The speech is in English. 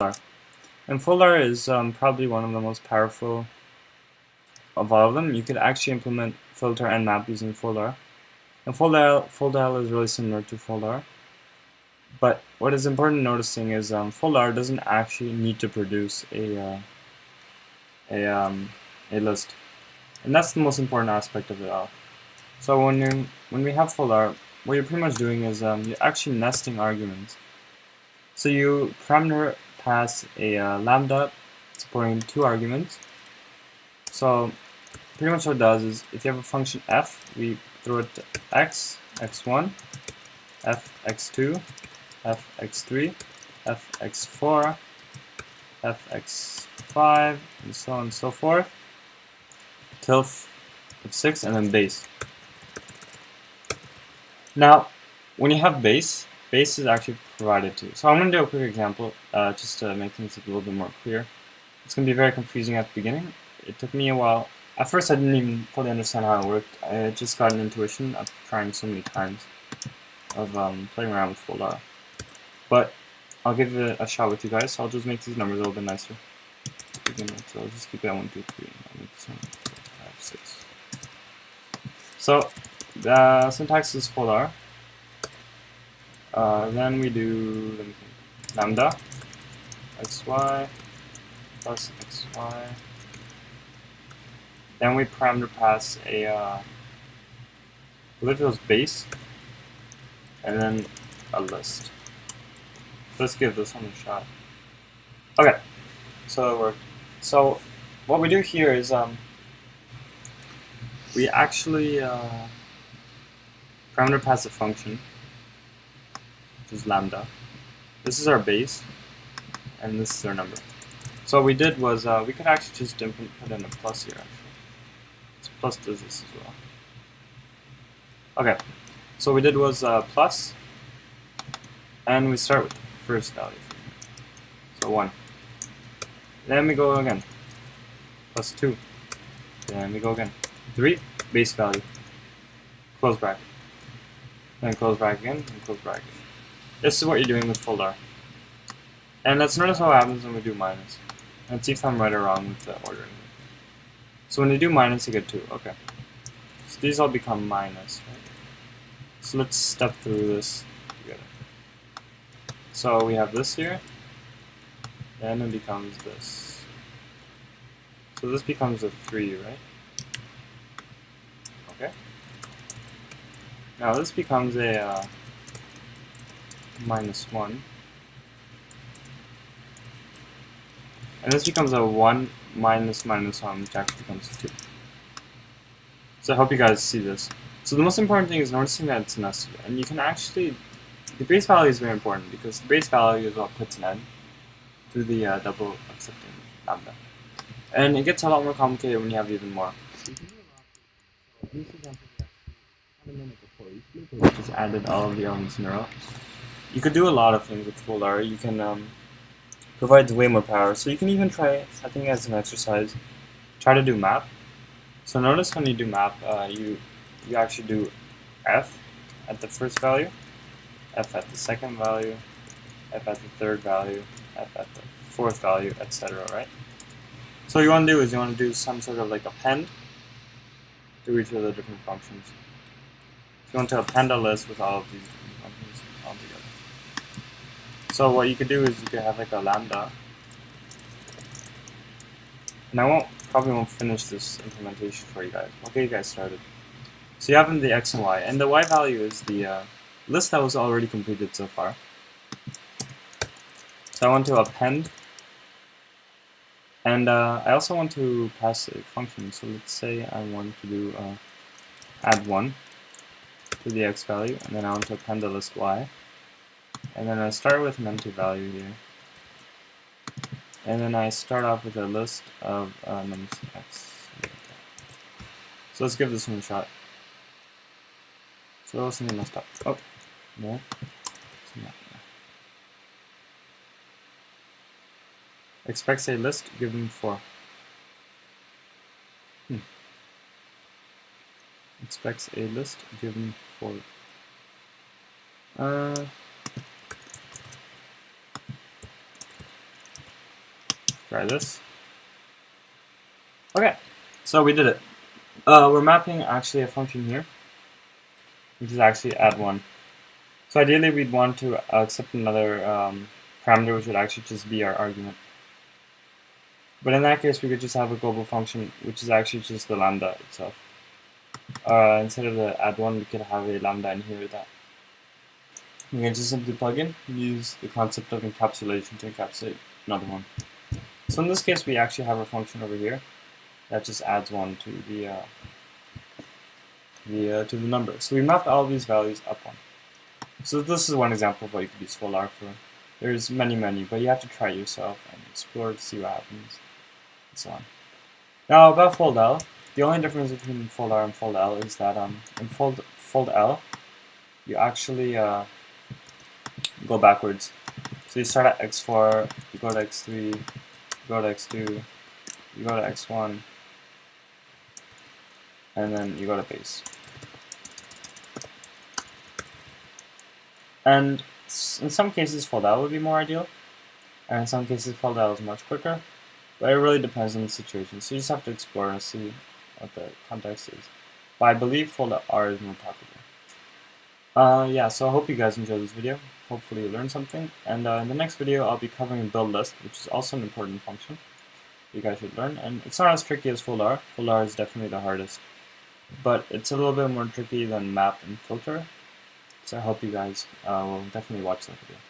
And Foldr is probably one of the most powerful of all of them. You could actually implement filter and map using Foldr. And Foldr is really similar to Foldr. But what is important noticing is Foldr doesn't actually need to produce a list. And that's the most important aspect of it all. So when we have Foldr, what you're pretty much doing is you're actually nesting arguments. So you parameter pass a lambda supporting 2 arguments. So pretty much what it does is if you have a function f, we throw it to x, x1, f, x2, f, x3, f, x4, f, x5, and so on and so forth, till f6, and then base. Now, when you have base is actually provided too. So I'm going to do a quick example just to make things a little bit more clear. It's going to be very confusing at the beginning. It took me a while. At first I didn't even fully understand how it worked. I just got an intuition of trying so many times of playing around with Foldr. But I'll give it a shot with you guys, so I'll just make these numbers a little bit nicer. So I'll just keep it at 1, 2, 3, I'll make this 1, 2, 5, 6. So the syntax is Foldr. Then we do, let me think, lambda xy plus xy. Then we parameter pass a I believe it was base, and then a list. Let's give this one a shot. Okay, so it worked. So what we do here is we actually parameter pass a function, which is lambda. This is our base, and this is our number. So what we did was we could actually just put in a plus here. Actually, so plus does this as well. Okay, so what we did was plus, and we start with the first value. So 1. Then we go again. Plus 2. Then we go again. 3. Base value. Close bracket. Then close bracket again, and close bracket. This is what you're doing with Foldr. And let's notice what happens when we do minus. Let's see if I'm right or wrong with the ordering. So when you do minus, you get 2. Okay. So these all become minus, right? So let's step through this together. So we have this here, then it becomes this. So this becomes a 3, right? Okay. Now this becomes a minus 1. And this becomes a 1 minus minus 1, which actually becomes 2. So I hope you guys see this. So the most important thing is noticing that it's nested. And you can actually, the base value is very important because the base value is what puts an end to the double accepting lambda. And it gets a lot more complicated when you have even more. Just added all of the elements in a row. You could do a lot of things with Foldr. You can provide way more power. So you can even try, I think as an exercise, try to do map. So notice when you do map, you actually do f at the first value, f at the second value, f at the third value, f at the fourth value, etc. Right? So what you want to do is you want to do some sort of like append to each of the different functions. So you want to append a list with all of these different functions all together. So what you could do is you could have like a lambda, and I probably won't finish this implementation for you guys. I'll get you guys started. So you have the x and y, and the y value is the list that was already completed so far. So I want to append, and I also want to pass a function. So let's say I want to do add 1 to the x value, and then I want to append the list y, and then I start with an empty value here, and then I start off with a list of numbers x. So let's give this one a shot. So something messed up. Oh, no. Expects a list given 4. Expects a list given 4. Try this. Okay, so we did it. We're mapping actually a function here, which is actually add1. So ideally we'd want to accept another parameter, which would actually just be our argument. But in that case, we could just have a global function, which is actually just the lambda itself. Instead of the add1, we could have a lambda in here that we can just simply plug in and use the concept of encapsulation to encapsulate another one. So in this case, we actually have a function over here that just adds 1 to the number. So we mapped all of these values up 1. So this is one example of what you could use Foldr for. There's many, but you have to try it yourself and explore to see what happens, and so on. Now about Foldr, the only difference between Foldr and Foldl is that in Foldl, you actually go backwards. So you start at x4, you go to x3, you go to x2, you go to x1, and then you go to base. And in some cases Foldl would be more ideal, and in some cases Foldl is much quicker, but it really depends on the situation. So you just have to explore and see what the context is. But I believe Foldr is more popular. Yeah, so I hope you guys enjoyed this video. Hopefully you learned something. And in the next video, I'll be covering build list, which is also an important function you guys should learn. And it's not as tricky as Foldr. Foldr is definitely the hardest, but it's a little bit more tricky than map and filter. So I hope you guys will definitely watch that video.